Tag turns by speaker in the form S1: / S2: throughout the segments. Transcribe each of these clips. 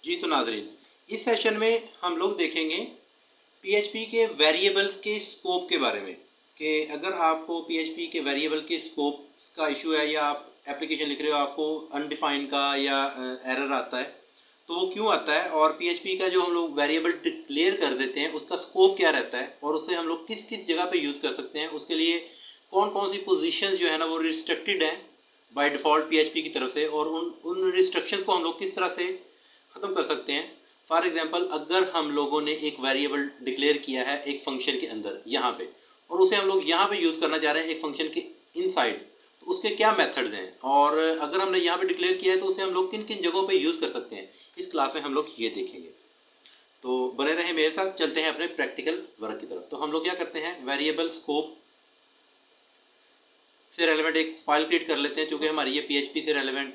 S1: जी तो नाजरीन, इस सेशन में हम लोग देखेंगे पीएचपी के वेरिएबल्स के स्कोप के बारे में कि अगर आपको पीएचपी के वेरिएबल के स्कोप का इशू है या आप एप्लीकेशन लिख रहे हो आपको अनडिफाइंड का या एरर आता है तो वो क्यों आता है, और पीएचपी का जो हम लोग वेरिएबल डिक्लेयर कर देते हैं उसका स्कोप क्या रहता है और उसे हम लोग किस किस जगह पे यूज़ कर सकते हैं, उसके लिए कौन कौन सी पोजीशंस जो है ना वो रिस्ट्रिक्टेड हैं बाय डिफ़ॉल्ट पीएचपी की तरफ से, और उन उन रिस्ट्रिक्शंस को हम लोग किस तरह से ख़त्म कर सकते हैं। फॉर एग्जांपल, अगर हम लोगों ने एक वेरिएबल डिक्लेयर किया है एक फंक्शन के अंदर यहाँ पे, और उसे हम लोग यहाँ पे यूज़ करना चाह रहे हैं एक फंक्शन के इनसाइड, तो उसके क्या मेथड्स हैं, और अगर हमने यहाँ पे डिक्लेयर किया है तो उसे हम लोग किन किन जगहों पे यूज़ कर सकते हैं, इस क्लास में हम लोग ये देखेंगे। तो बने रहे मेरे साथ, चलते हैं अपने प्रैक्टिकल वर्क की तरफ। तो हम लोग क्या करते हैं, वेरिएबल स्कोप से रेलेवेंट एक फाइल क्रिएट कर लेते हैं, क्योंकि हमारी ये पीएचपी से रेलेवेंट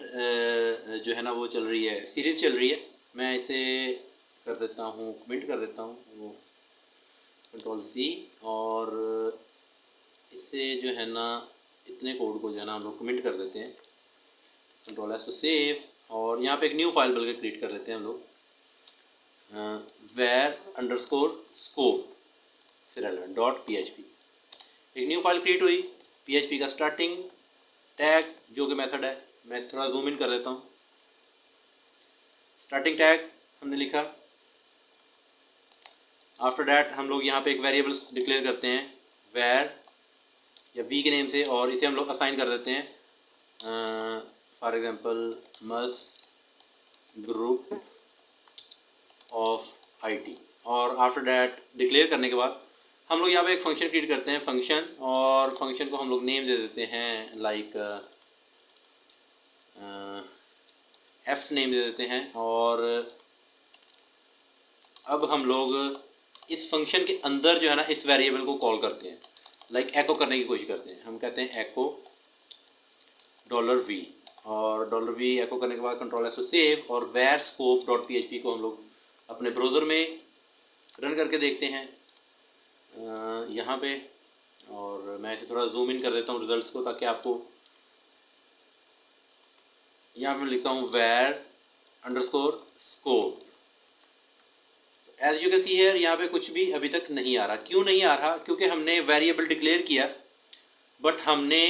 S1: जो है ना वो चल रही है, सीरीज़ चल रही है। मैं इसे कर देता हूँ, कमेंट कर देता हूँ, कंट्रोल सी, और इससे जो है ना इतने कोड को जो है ना हम लोग कमेंट कर देते हैं, कंट्रोल एस टू सेव, और यहाँ पे एक न्यू फाइल बल्कि क्रिएट कर लेते हैं हम लोग, वेर अंडरस्कोर स्कोप से रेलेवेंट डॉट पीएचपी। एक न्यू फाइल क्रिएट हुई, पीएचपी का स्टार्टिंग टैग जो कि मेथड है, मैं थोड़ा जूम इन कर देता हूँ। स्टार्टिंग टैग हमने लिखा, आफ्टर डैट हम लोग यहाँ पे एक वेरिएबल डिक्लेयर करते हैं वेर या वी के नेम से, और इसे हम लोग असाइन कर देते हैं फॉर एग्जांपल मस ग्रुप ऑफ आईटी, और आफ्टर डैट डिक्लेयर करने के बाद हम लोग यहाँ पे एक फंक्शन क्रिएट करते हैं फंक्शन, और फंक्शन को हम लोग नेम दे देते हैं लाइक एफ नेम दे देते हैं, और अब हम लोग इस फंक्शन के अंदर जो है ना इस वेरिएबल को कॉल करते हैं, लाइक एको करने की कोशिश करते हैं। हम कहते हैं एको $v, और $v एको करने के बाद कंट्रोल एस टू सेव, और वेर स्कोप डॉट पी को हम लोग अपने ब्राउज़र में रन करके देखते हैं यहाँ पे, और मैं इसे थोड़ा जूम इन कर देता हूँ रिजल्ट्स को, ताकि आपको यहाँ पे लिखता हूँ var underscore scope. As you can see here, यहाँ पे कुछ भी अभी तक नहीं आ रहा। क्यों नहीं आ रहा? क्योंकि हमने वेरिएबल डिक्लेयर किया बट हमने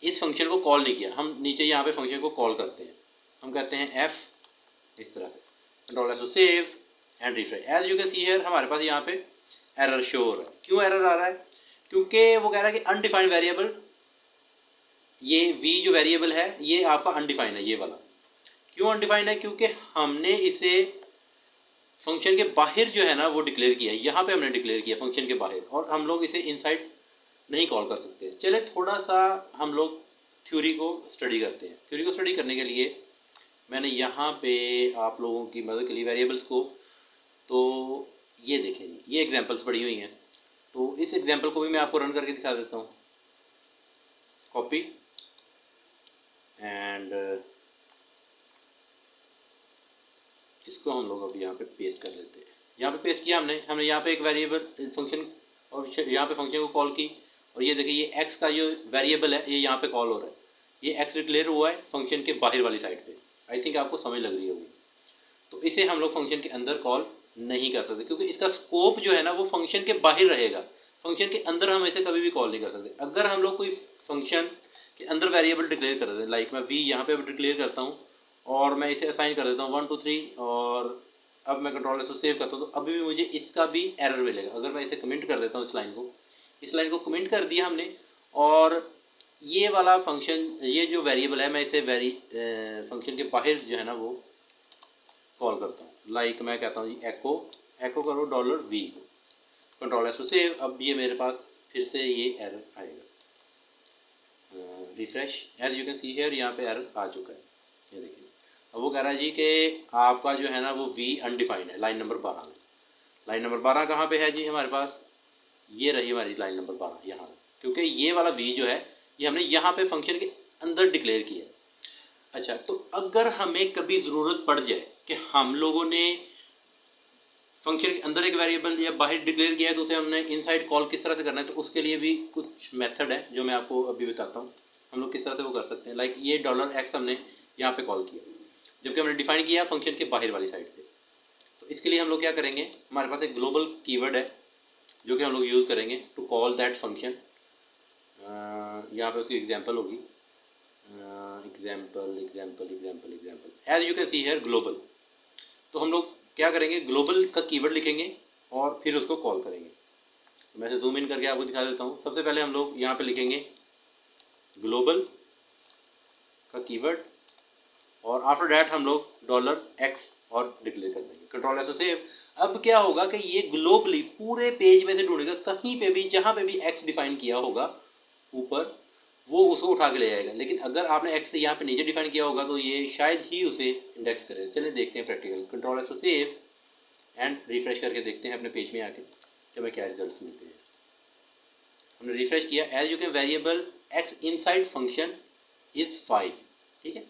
S1: इस फंक्शन को कॉल नहीं किया। हम नीचे यहाँ पे फंक्शन को कॉल करते हैं, हम कहते हैं एफ, इस तरह से, control S to save and refresh. As you can see here हमारे पास यहाँ पे एरर शो हो रहा है। क्यों एरर आ रहा है? क्योंकि वो कह रहा है कि अनडिफाइंड वेरिएबल, ये वी जो वेरिएबल है ये आपका अनडिफाइंड है, ये वाला। क्यों अनडिफाइंड है? क्योंकि हमने इसे फंक्शन के बाहर जो है ना वो डिक्लेयर किया है, यहाँ पे हमने डिक्लेयर किया फंक्शन के बाहर, और हम लोग इसे इनसाइड नहीं कॉल कर सकते। चले थोड़ा सा हम लोग थ्योरी को स्टडी करते हैं। थ्योरी को स्टडी करने के लिए मैंने यहाँ पे आप लोगों की मदद के लिए वेरिएबल्स को, तो ये देखें, ये एग्जांपल्स पड़ी हुई हैं, तो इस एग्जांपल को भी मैं आपको रन करके दिखा देता हूँ। कॉपी एंड इसको हम लोग अब यहाँ पे पेस्ट कर लेते हैं। यहाँ पे पेस्ट किया हमने यहाँ पे एक वेरिएबल फंक्शन, और यहाँ पे फंक्शन को कॉल की, और ये देखिए ये एक्स का जो वेरिएबल है ये यहाँ पे कॉल हो रहा है, ये एक्स डिक्लेयर हुआ है फंक्शन के बाहर वाली साइड पे। आई थिंक आपको समझ लग रही होगी। तो इसे हम लोग फंक्शन के अंदर कॉल नहीं कर सकते, क्योंकि इसका स्कोप जो है ना वो फंक्शन के बाहर रहेगा, फंक्शन के अंदर हम इसे कभी भी कॉल नहीं कर सकते। अगर हम लोग कोई फंक्शन के अंदर वेरिएबल डिक्लेयर कर देते हैं, लाइक मैं वी यहाँ पे डिक्लेयर करता हूँ और मैं इसे असाइन कर देता हूँ 1 2 3, और अब मैं कंट्रोल से सेव करता हूँ, तो अभी भी मुझे इसका भी एरर मिलेगा। अगर मैं इसे कमेंट कर देता हूँ, इस लाइन को कमेंट कर दिया हमने, और ये वाला फंक्शन, ये जो वेरिएबल है मैं इसे फंक्शन के बाहर जो है ना वो कॉल करता हूँ। लाइक मैं कहता हूँ जी एको करो $v को, कंट्रोल एस टू सेव। अब ये मेरे पास फिर से ये एरर आएगा, refresh. As you can see here यहाँ पे एरर आ चुका है, ये देखिए। अब वो कह रहा है जी कि आपका जो है ना वो v अनडिफाइंड है, लाइन नंबर 12 में। लाइन नंबर 12 कहाँ पे है जी हमारे पास? ये रही हमारी लाइन नंबर 12 यहाँ, क्योंकि ये वाला v जो है ये हमने यहाँ पे फंक्शन के अंदर डिक्लेयर किया है। अच्छा, तो अगर हमें कभी ज़रूरत पड़ जाए कि हम लोगों ने फंक्शन के अंदर एक वेरिएबल या बाहर डिक्लेयर किया है, तो उसे हमने इनसाइड कॉल किस तरह से करना है, तो उसके लिए भी कुछ मेथड है जो मैं आपको अभी बताता हूँ हम लोग किस तरह से वो कर सकते हैं। लाइक ये $x हमने यहाँ पे कॉल किया, जबकि हमने डिफाइन किया फंक्शन के बाहर वाली साइड पे। तो इसके लिए हम लोग क्या करेंगे, हमारे पास एक ग्लोबल कीवर्ड है जो कि हम लोग यूज़ करेंगे टू कॉल दैट फंक्शन। यहाँ पे उसकी एग्जांपल होगी, example example example example as you can see here global. तो हम लोग क्या करेंगे, ग्लोबल का कीवर्ड लिखेंगे और फिर उसको कॉल करेंगे। तो मैं जूम इन करके आपको दिखा देता हूँ। सबसे पहले हम लोग यहाँ पे लिखेंगे ग्लोबल का कीवर्ड और आफ्टर डैट हम लोग $x और डिक्लेयर कर देंगे, कंट्रोल एस सेव। अब क्या होगा कि ये ग्लोबली पूरे पेज में से ढूंढेगा, कहीं पे भी जहाँ पे भी x डिफाइन किया होगा ऊपर वो उसको उठा के ले जाएगा। लेकिन अगर आपने x यहाँ पे नीचे डिफाइन किया होगा तो ये शायद ही उसे इंडेक्स करे। चलिए देखते हैं practical, control S save and refresh करके देखते हैं अपने पेज में आके कि हमें क्या रिजल्ट मिलते हैं। हमने रिफ्रेश किया, as you can variable x inside function is 5, ठीक है।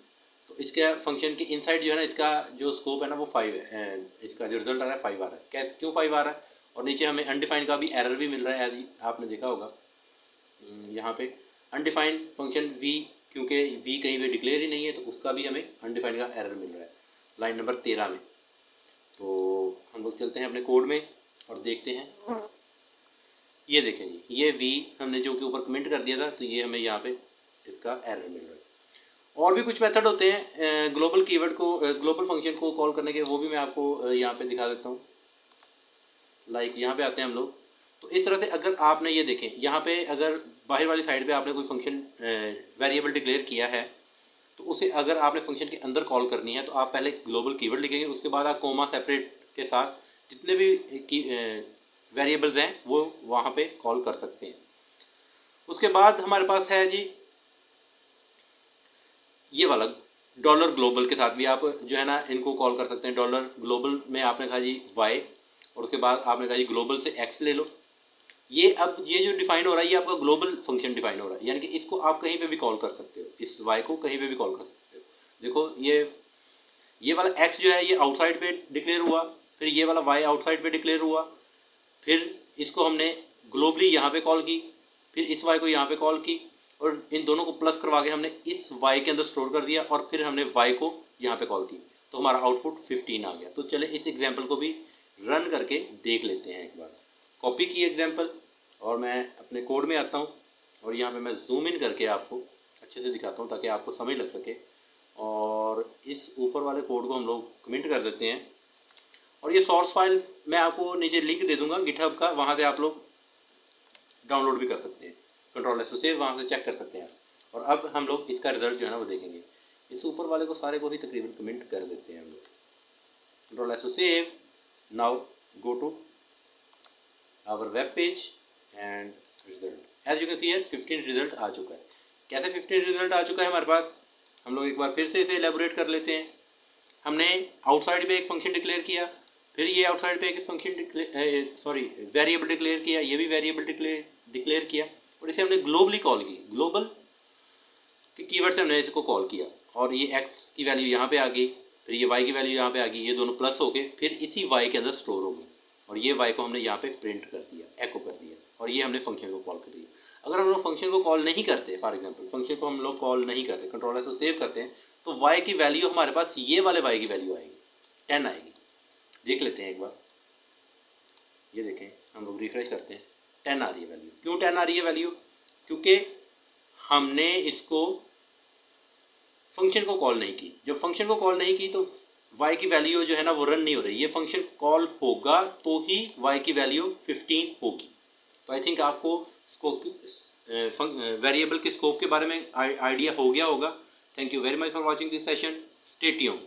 S1: तो इसके फंक्शन के इनसाइड जो है ना, इसका जो स्कोप है ना वो 5 है, इसका जो रिजल्ट आ रहा है 5 आ रहा है। कैसे, क्यों 5 आ रहा है? और नीचे हमें अनडिफाइंड का भी एरर भी मिल रहा है, एज आपने देखा होगा यहाँ पे अनडिफाइंड फंक्शन v, क्योंकि v कहीं पे डिक्लेयर ही नहीं है तो उसका भी हमें अनडिफाइंड का एरर मिल रहा है लाइन नंबर 13 में। तो हम लोग चलते हैं अपने कोड में और देखते हैं। ये देखें जी, ये v हमने जो कि ऊपर कमेंट कर दिया था, तो ये हमें यहाँ पे इसका एरर मिल रहा है। और भी कुछ मेथड होते हैं ग्लोबल कीवर्ड को, ग्लोबल फंक्शन को कॉल करने के, वो भी मैं आपको यहाँ पे दिखा देता हूँ। लाइक यहाँ पे आते हैं हम लोग। तो इस तरह से अगर आपने ये देखें, यहाँ पे अगर बाहर वाली साइड पे आपने कोई फंक्शन वेरिएबल डिक्लेयर किया है, तो उसे अगर आपने फंक्शन के अंदर कॉल करनी है तो आप पहले ग्लोबल कीवर्ड लिखेंगे, उसके बाद आप कोमा सेपरेट के साथ जितने भी वेरिएबल्स हैं वो वहाँ पे कॉल कर सकते हैं। उसके बाद हमारे पास है जी ये वाला डॉलर ग्लोबल के साथ भी आप जो है ना इनको कॉल कर सकते हैं। डॉलर ग्लोबल में आपने कहा जी y और उसके बाद आपने कहा जी ग्लोबल से x ले लो। ये अब ये जो डिफाइन हो रहा है ये आपका ग्लोबल फंक्शन डिफाइन हो रहा है, यानी कि इसको आप कहीं पे भी कॉल कर सकते हो, इस y को कहीं पे भी कॉल कर सकते हो। देखो ये वाला x जो है ये आउटसाइड पे डिक्लेयर हुआ, फिर ये वाला y आउटसाइड पे डिक्लेयर हुआ, फिर इसको हमने ग्लोबली यहाँ पे कॉल की, फिर इस y को यहाँ पे कॉल की और इन दोनों को प्लस करवा के हमने इस y के अंदर स्टोर कर दिया और फिर हमने y को यहाँ पे कॉल की, तो हमारा आउटपुट 15 आ गया। तो चले इस एग्जाम्पल को भी रन करके देख लेते हैं एक बार। कॉपी की एग्जाम्पल और मैं अपने कोड में आता हूँ और यहाँ पे मैं जूम इन करके आपको अच्छे से दिखाता हूँ ताकि आपको समझ लग सके। और इस ऊपर वाले कोड को हम लोग कमेंट कर देते हैं और ये सोर्स फाइल मैं आपको नीचे लिंक दे दूंगा गिटहब का, वहाँ से आप लोग डाउनलोड भी कर सकते हैं, कंट्रोल एस सेव वहाँ से चेक कर सकते हैं। और अब हम लोग इसका रिजल्ट जो है ना वो देखेंगे। इस ऊपर वाले को सारे को ही तकरीबन कमेंट कर देते हैं हम लोग, control S save. Now go to our web page and result, as you can see here 15 result आ चुका है। कैसे 15 रिजल्ट आ चुका है हमारे पास, हम लोग एक बार फिर से इसे एलेबोरेट कर लेते हैं। हमने आउटसाइड पे एक फंक्शन डिक्लेयर किया, फिर ये आउटसाइड पे एक फंक्शन वेरिएबल डिक्लेयर किया, ये भी वेरिएबल डिक्लेयर किया और इसे हमने ग्लोबली कॉल की, ग्लोबल के कीवर्ड से हमने इसको कॉल किया और ये x की वैल्यू यहाँ पे आ गई, फिर ये y की वैल्यू यहाँ पे आ गई, ये दोनों प्लस हो गए, फिर इसी y के अंदर स्टोर हो गई और ये y को हमने यहाँ पे प्रिंट कर दिया, एको कर दिया और ये हमने फंक्शन को कॉल कर दिया। अगर हम लोग फंक्शन को कॉल नहीं करते, फॉर एग्जाम्पल फंक्शन को हम लोग कॉल नहीं करते, कंट्रोल को सेव करते हैं, तो y की वैल्यू हमारे पास ये वाले y की वैल्यू आएगी 10 आएगी। देख लेते हैं एक बार, ये देखें हम लोग रिफ्रेश करते हैं 10 आ रही है वैल्यू। क्यों 10 आ रही है वैल्यू? क्योंकि हमने इसको फंक्शन को कॉल नहीं की। जब फंक्शन को कॉल नहीं की तो y की वैल्यू जो है ना वो रन नहीं हो रही, ये फंक्शन कॉल होगा तो ही y की वैल्यू 15 होगी। तो आई थिंक आपको स्कोप वेरिएबल के स्कोप के बारे में आइडिया हो गया होगा। Thank you very much for watching this session, stay tuned.